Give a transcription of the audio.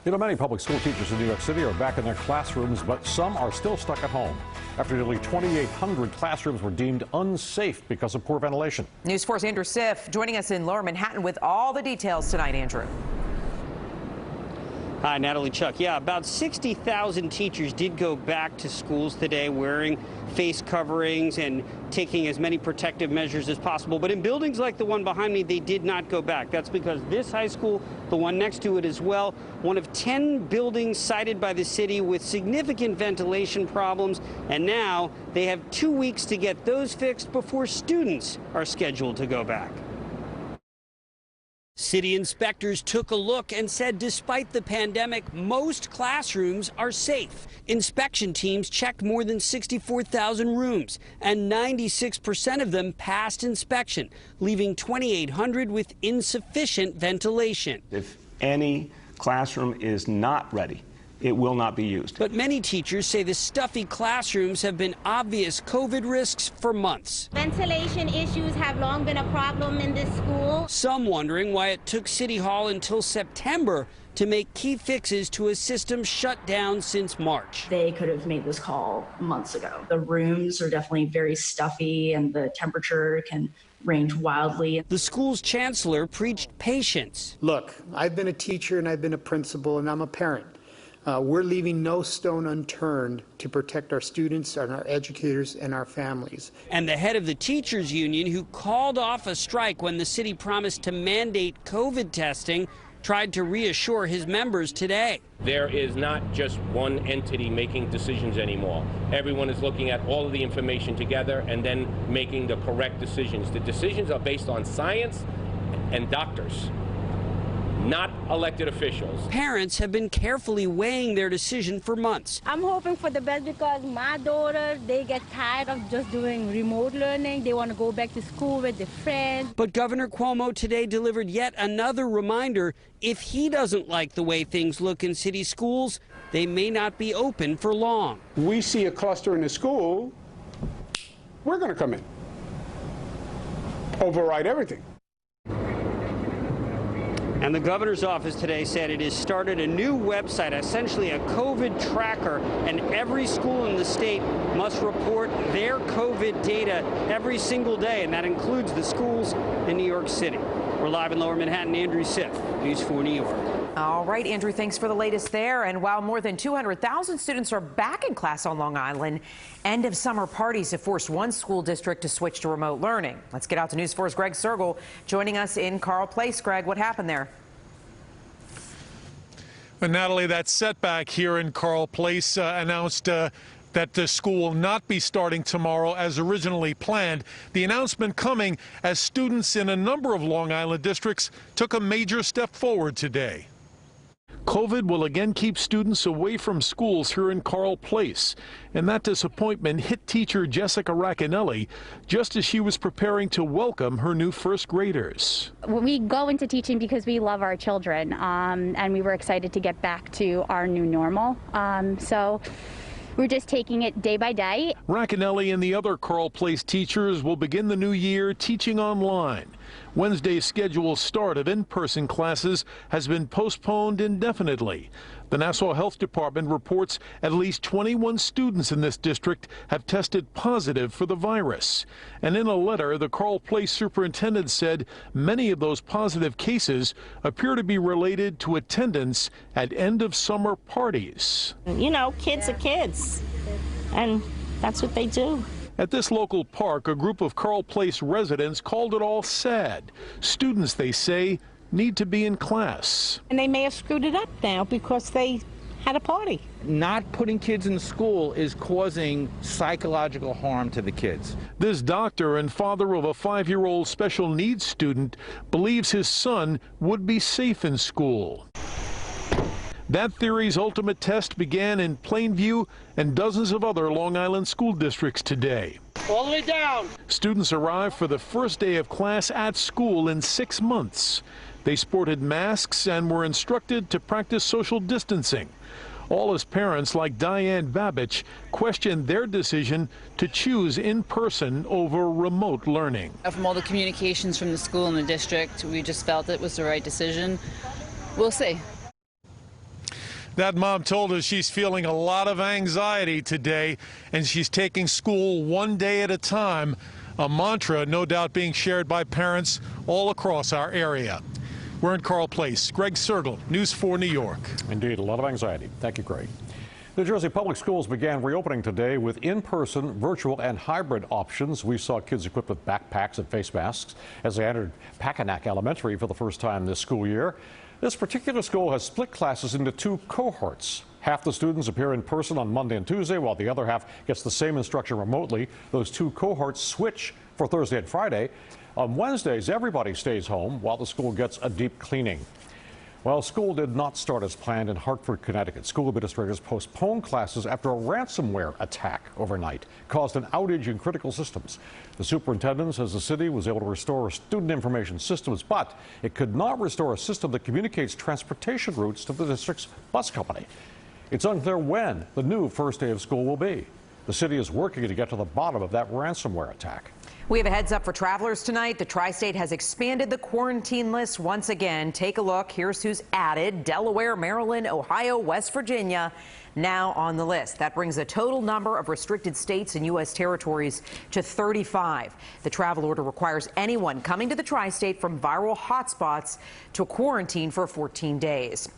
You know, many public school teachers in New York City are back in their classrooms, but some are still stuck at home after nearly 2,800 classrooms were deemed unsafe because of poor ventilation. News 4's Andrew Siff joining us in Lower Manhattan with all the details tonight, Andrew. Hi, Natalie, Chuck. Yeah, about 60,000 teachers did go back to schools today wearing face coverings and taking as many protective measures as possible. But in buildings like the one behind me, they did not go back. That's because this high school, the one next to it as well, one of 10 buildings cited by the city with significant ventilation problems. And now they have 2 weeks to get those fixed before students are scheduled to go back. City inspectors took a look and said despite the pandemic, most classrooms are safe. Inspection teams checked more than 64,000 rooms, and 96% of them passed inspection, leaving 2,800 with insufficient ventilation. If any classroom is not ready, it will not be used. But many teachers say the stuffy classrooms have been obvious COVID risks for months. Ventilation issues have long been a problem in this school. Some wondering why it took City Hall until September to make key fixes to a system shut down since March. They could have made this call months ago. The rooms are definitely very stuffy and the temperature can range wildly. The school's chancellor preached patience. Look, I've been a teacher and I've been a principal and I'm a parent. We're leaving no stone unturned to protect our students and our educators and our families. And the head of the teachers union, who called off a strike when the city promised to mandate COVID testing, tried to reassure his members today. There is not just one entity making decisions anymore. Everyone is looking at all of the information together and then making the correct decisions. The decisions are based on science and doctors, not elected officials. Parents have been carefully weighing their decision for months. I'm hoping for the best because my daughter, they get tired of just doing remote learning. They want to go back to school with their friends. But Governor Cuomo today delivered yet another reminder. If he doesn't like the way things look in city schools, they may not be open for long. We see a cluster in the school, we're going to come in, override everything. And the governor's office today said it has started a new website, essentially a COVID tracker, and every school in the state must report their COVID data every single day, and that includes the schools in New York City. We're live in Lower Manhattan. Andrew Siff, News 4 New York. All right, Andrew, thanks for the latest there. And while more than 200,000 students are back in class on Long Island, end of summer parties have forced one school district to switch to remote learning. Let's get out to News 4's Greg Sergel joining us in Carl Place. Greg, what happened there? Well, Natalie, that setback here in Carl Place announced that the school will not be starting tomorrow as originally planned. The announcement coming as students in a number of Long Island districts took a major step forward today. COVID will again keep students away from schools here in Carl Place, and that disappointment hit teacher Jessica Racanelli just as she was preparing to welcome her new first graders. We go into teaching because we love our children, and we were excited to get back to our new normal. So we're just taking it day by day. Racanelli and the other Carl Place teachers will begin the new year teaching online. Wednesday's scheduled start of in-person classes has been postponed indefinitely. The Nassau Health Department reports at least 21 students in this district have tested positive for the virus. And in a letter, the Carl Place superintendent said many of those positive cases appear to be related to attendance at end-of-summer parties. You know, kids are kids, and that's what they do. At this local park, a group of Carl Place residents called it all sad. Students, they say, need to be in class. And they may have screwed it up now because they had a party. Not putting kids in school is causing psychological harm to the kids. This doctor and father of a 5-year-old special needs student believes his son would be safe in school. That theory's ultimate test began in Plainview and dozens of other Long Island school districts today. All the way down. Students arrived for the first day of class at school in 6 months. They sported masks and were instructed to practice social distancing. All as parents like Diane Babich questioned their decision to choose in-person over remote learning. From all the communications from the school and the district, we just felt it was the right decision. We'll see. That mom told us she's feeling a lot of anxiety today, and she's taking school one day at a time, a mantra no doubt being shared by parents all across our area. We're in Carl Place. Greg Sergel, News 4 New York. Indeed, a lot of anxiety. Thank you, Greg. New Jersey public schools began reopening today with in-person, virtual, and hybrid options. We saw kids equipped with backpacks and face masks as they entered Packanack Elementary for the first time this school year. This particular school has split classes into two cohorts. Half the students appear in person on Monday and Tuesday, while the other half gets the same instruction remotely. Those two cohorts switch for Thursday and Friday. On Wednesdays, everybody stays home while the school gets a deep cleaning. Well, school did not start as planned in Hartford, Connecticut. School administrators postponed classes after a ransomware attack overnight caused an outage in critical systems. The superintendent says the city was able to restore student information systems, but it could not restore a system that communicates transportation routes to the district's bus company. It's unclear when the new first day of school will be. The city is working to get to the bottom of that ransomware attack. We have a heads up for travelers tonight. The tri-state has expanded the quarantine list once again. Take a look. Here's who's added. Delaware, Maryland, Ohio, West Virginia now on the list. That brings the total number of restricted states and U.S. territories to 35. The travel order requires anyone coming to the tri-state from viral hotspots to quarantine for 14 days.